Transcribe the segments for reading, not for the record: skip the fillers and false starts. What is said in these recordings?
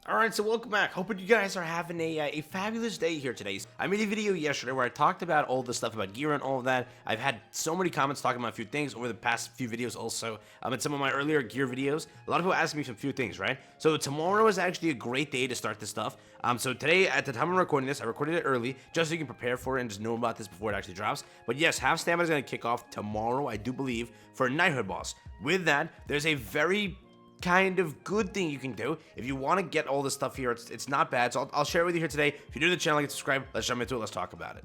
Alright, so welcome back. Hoping you guys are having a fabulous day here today. I made a video yesterday where I talked about all the stuff about gear and all of that. I've had so many comments talking about a few things over the past few videos also. In some of my earlier gear videos, a lot of people asked me some few things, right? So tomorrow is actually a great day to start this stuff. So today, at the time I'm recording this, I recorded it early, just so you can prepare for it and just know about this before it actually drops. But yes, half stamina is going to kick off tomorrow, I do believe, for a Knighthood boss. With that, there's a very kind of good thing you can do if you want to get all this stuff here. It's not bad, so I'll share it with you here today. If you're new to the channel, like, subscribe. Let's jump into it. Let's talk about it.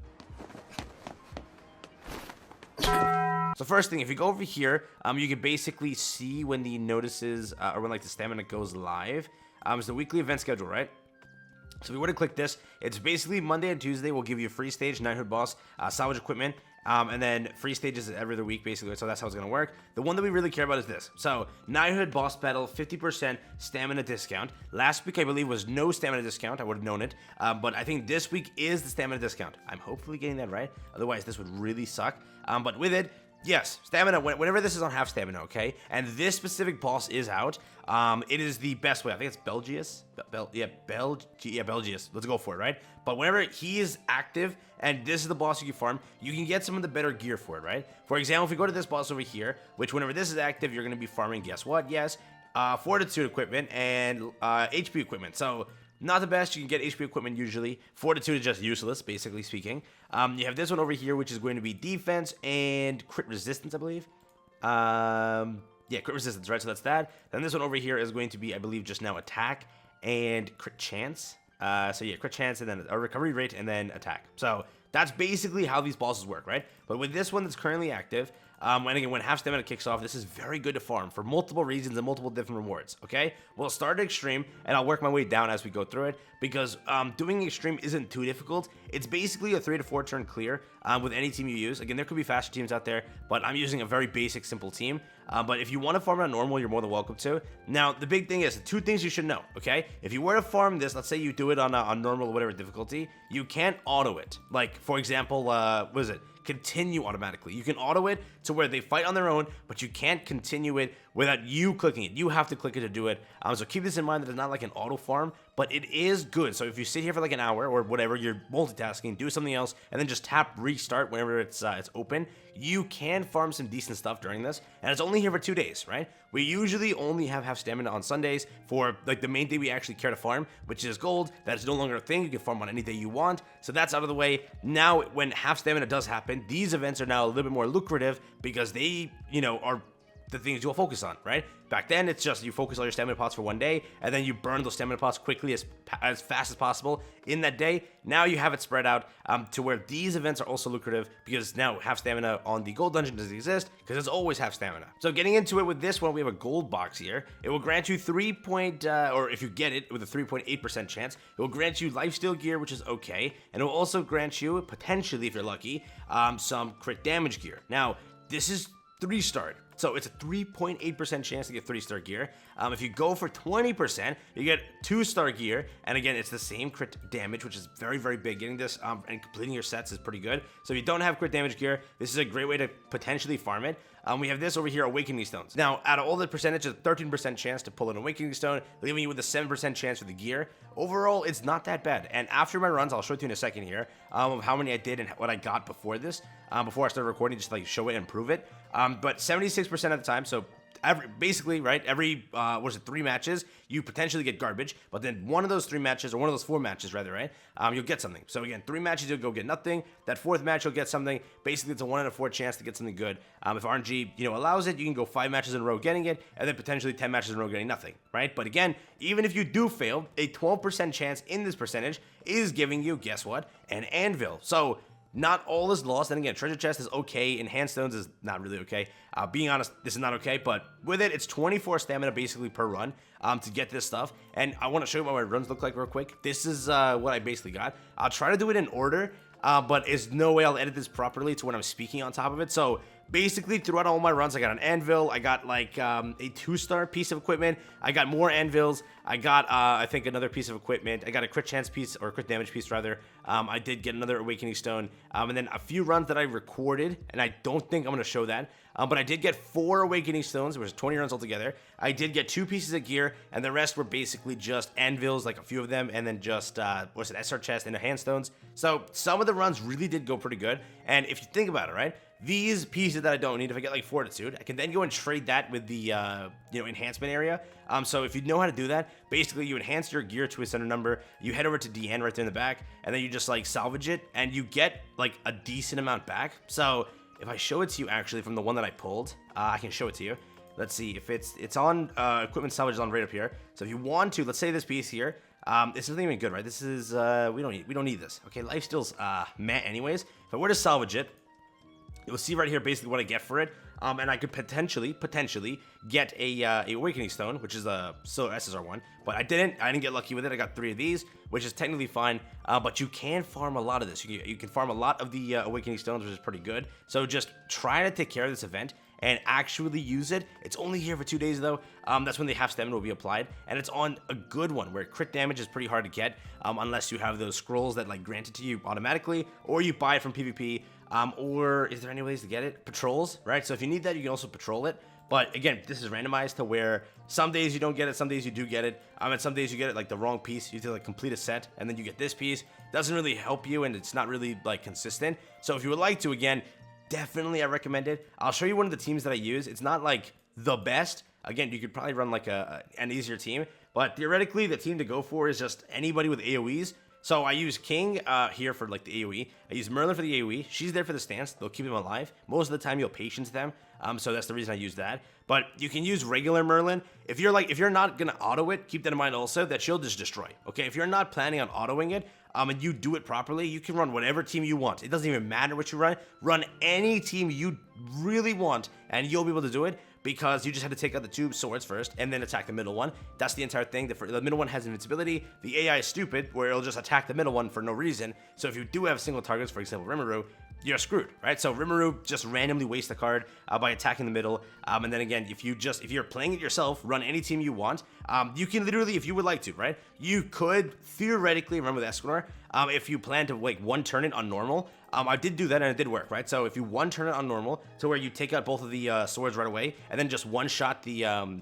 So first thing, if you go over here, you can basically see when the notices or when like the stamina goes live. It's the weekly event schedule, right? So if you were to click this, it's basically Monday and Tuesday will give you a free stage, Knighthood boss, salvage equipment, and then free stages every other week, basically. So that's how it's going to work. The one that we really care about is this. So Knighthood boss battle, 50% stamina discount. Last week, I believe, was no stamina discount. I would have known it. But I think this week is the stamina discount. I'm hopefully getting that right. Otherwise, this would really suck. But with it, yes, stamina, whenever this is on half stamina, okay? And this specific boss is out. It is the best way. I think it's Belgius. Belgius. Let's go for it, right? But whenever he is active, and this is the boss you can farm, you can get some of the better gear for it, right? For example, if we go to this boss over here, which whenever this is active, you're going to be farming, guess what? Yes, fortitude equipment and HP equipment. So not the best. You can get HP equipment usually. Fortitude is just useless, basically speaking. You have this one over here, which is going to be defense and crit resistance, I believe. Yeah, crit resistance, right? So that's that. Then this one over here is going to be, I believe, just now attack and crit chance. So yeah, crit chance and then a recovery rate and then attack. So that's basically how these bosses work, right? But with this one that's currently active, and again, when half stamina kicks off, this is very good to farm for multiple reasons and multiple different rewards, okay? We'll start at extreme, and I'll work my way down as we go through it, because doing extreme isn't too difficult. It's basically a 3 to 4 turn clear with any team you use. Again, there could be faster teams out there, but I'm using a very basic, simple team. But if you want to farm on normal, you're more than welcome to. Now, the big thing is, the two things you should know, okay? If you were to farm this, let's say you do it on normal or whatever difficulty, you can't auto it. Like, for example, what is it? Continue automatically. You can auto it to where they fight on their own, but you can't continue it without you clicking it. You have to click it to do it. So keep this in mind that it's not like an auto farm, but it is good. So if you sit here for like an hour or whatever, you're multitasking, do something else, and then just tap restart whenever it's open, you can farm some decent stuff during this. And it's only here for 2 days, right? We usually only have half stamina on Sundays for like the main day we actually care to farm, which is gold. That is no longer a thing. You can farm on any day you want. So that's out of the way. Now, when half stamina does happen, these events are now a little bit more lucrative because they, are the things you'll focus on, right? Back then, it's just you focus all your stamina pots for one day, and then you burn those stamina pots quickly as fast as possible in that day. Now you have it spread out to where these events are also lucrative because now half stamina on the gold dungeon doesn't exist because it's always half stamina. So getting into it with this one, we have a gold box here. It will grant you or if you get it with a 3.8% chance, it will grant you lifesteal gear, which is okay, and it will also grant you, potentially if you're lucky, some crit damage gear. Now, this is 3-star. So it's a 3.8% chance to get 3-star gear. If you go for 20%, you get 2-star gear. And again, it's the same crit damage, which is very, very big. Getting this and completing your sets is pretty good. So if you don't have crit damage gear, this is a great way to potentially farm it. We have this over here, Awakening Stones. Now, out of all the percentages, 13% chance to pull an Awakening Stone, leaving you with a 7% chance for the gear. Overall, it's not that bad. And after my runs, I'll show it to you in a second here, of how many I did and what I got before this, before I started recording, just to like show it and prove it. But 76% of the time, so basically, right, every 3 matches, you potentially get garbage, but then one of those 3 matches, or one of those 4 matches rather, right, you'll get something. So again, 3 matches, you'll go get nothing. That 4th match, you'll get something. Basically, it's a 1 out of 4 chance to get something good. If RNG, allows it, you can go 5 matches in a row getting it, and then potentially 10 matches in a row getting nothing, right? But again, even if you do fail, a 12% chance in this percentage is giving you, guess what, an anvil. So not all is lost. And again, treasure chest is okay. Enhanced stones is not really okay. Being honest, this is not okay. But with it, it's 24 stamina basically per run to get this stuff. And I want to show you what my runs look like real quick. This is what I basically got. I'll try to do it in order, but there's no way I'll edit this properly to when I'm speaking on top of it. So basically throughout all my runs, I got an anvil, I got like a 2-star piece of equipment, I got more anvils, I got I think another piece of equipment, I got a crit chance piece, or crit damage piece rather. I did get another awakening stone, and then a few runs that I recorded, and I don't think I'm going to show that, but I did get 4 awakening stones, which was 20 runs altogether. I did get 2 pieces of gear, and the rest were basically just anvils, like a few of them, and then just what's it, SR chest and the hand stones. So some of the runs really did go pretty good, and if you think about it, right, these pieces that I don't need, if I get like fortitude, I can then go and trade that with the enhancement area. So if you know how to do that, basically you enhance your gear to a center number, you head over to DN right there in the back, and then you just like salvage it, and you get like a decent amount back. So if I show it to you actually from the one that I pulled, I can show it to you. Let's see if it's on equipment salvage is on right up here. So if you want to, let's say this piece here, this isn't even good, right? This is we don't need this. Okay, lifesteal's meh anyways. If I were to salvage it, you'll see right here basically what I get for it, and I could potentially get a awakening stone, which is a Solar SSR one, but I didn't get lucky with it. I got 3 of these, which is technically fine, but you can farm a lot of this. You can farm a lot of the awakening stones, which is pretty good. So just try to take care of this event and actually use it. It's only here for 2 days though. That's when the half stamina will be applied, and it's on a good one where crit damage is pretty hard to get, unless you have those scrolls that like grant it to you automatically, or you buy it from PvP. Or is there any ways to get it? Patrols, right? So if you need that, you can also patrol it. But again, this is randomized to where some days you don't get it, some days you do get it. And some days you get it like the wrong piece. You have to like complete a set, and then you get this piece. Doesn't really help you, and it's not really like consistent. So if you would like to, again, definitely I recommend it. I'll show you one of the teams that I use. It's not like the best. Again, you could probably run like an easier team, but theoretically the team to go for is just anybody with AoEs. So I use King here for like the AoE. I use Merlin for the AoE. She's there for the stance. They'll keep them alive. Most of the time you'll patience them. So that's the reason I use that. But you can use regular Merlin. If you're not gonna auto it, keep that in mind also that she'll just destroy. Okay, if you're not planning on autoing it, and you do it properly, you can run whatever team you want. It doesn't even matter what you run. Run any team you really want, and you'll be able to do it, because you just had to take out the 2 swords first and then attack the middle one. That's the entire thing. The middle one has invincibility. The AI is stupid, where it'll just attack the middle one for no reason. So if you do have single targets, for example, Rimuru, you're screwed, right? So Rimuru just randomly wastes the card by attacking the middle. And then again, if you're playing it yourself, run any team you want. You can literally, if you would like to, right? You could theoretically run with Escanor if you plan to like 1-turn it on normal. I did do that and it did work, right? So if you 1-turn it on normal, to where you take out both of the swords right away, and then just one-shot the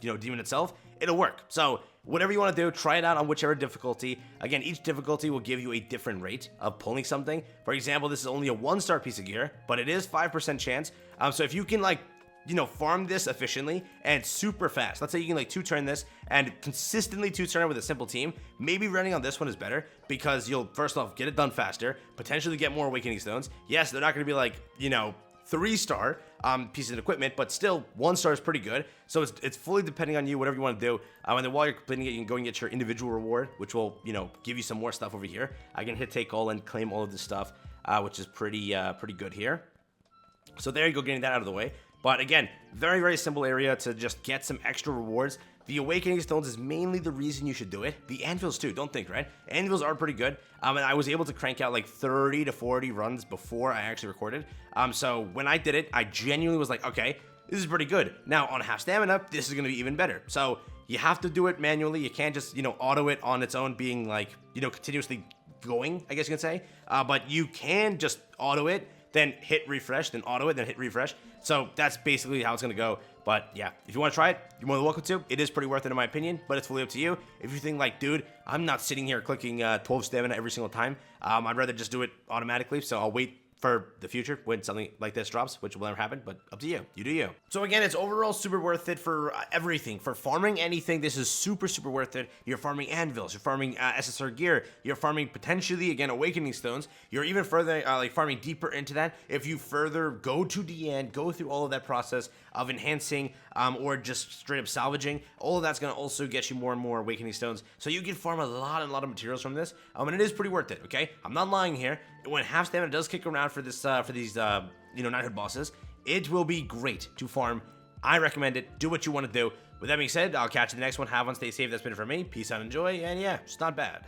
demon itself, it'll work. So whatever you want to do, try it out on whichever difficulty. Again, each difficulty will give you a different rate of pulling something. For example, this is only a 1-star piece of gear, but it is 5% chance. So if you can like, farm this efficiently and super fast. Let's say you can like 2-turn this and consistently 2-turn it with a simple team. Maybe running on this one is better, because you'll first off get it done faster, potentially get more awakening stones. Yes, they're not going to be like, 3-star pieces of equipment, but still 1-star is pretty good. So it's fully depending on you, whatever you want to do. And then while you're completing it, you can go and get your individual reward, which will, give you some more stuff over here. I can hit take all and claim all of this stuff, which is pretty good here. So there you go, getting that out of the way. But again, very, very simple area to just get some extra rewards. The Awakening Stones is mainly the reason you should do it. The Anvils too, don't think, right? Anvils are pretty good. And I was able to crank out like 30 to 40 runs before I actually recorded. So when I did it, I genuinely was like, okay, this is pretty good. Now on half stamina, this is going to be even better. So you have to do it manually. You can't just, auto it on its own, being like, continuously going, I guess you can say. But you can just auto it, then hit refresh, then auto it, then hit refresh. So that's basically how it's going to go. But yeah, if you want to try it, you're more than welcome to. It is pretty worth it in my opinion, but it's fully up to you. If you think like, dude, I'm not sitting here clicking 12 stamina every single time. I'd rather just do it automatically. So I'll wait for the future when something like this drops, which will never happen, but up to you. You do you. So again, it's overall super worth it for everything. For farming anything, this is super, super worth it. You're farming anvils, you're farming SSR gear, you're farming potentially, again, awakening stones. You're even further, like farming deeper into that. If you further go to the end, go through all of that process of enhancing or just straight up salvaging, all of that's going to also get you more and more awakening stones. So you can farm a lot of materials from this, and it is pretty worth it, okay? I'm not lying here. When half stamina does kick around for this, for these, Knighthood bosses, it will be great to farm. I recommend it. Do what you want to do. With that being said, I'll catch you in the next one. Have fun, stay safe. That's been it for me. Peace out, enjoy, and yeah, it's not bad.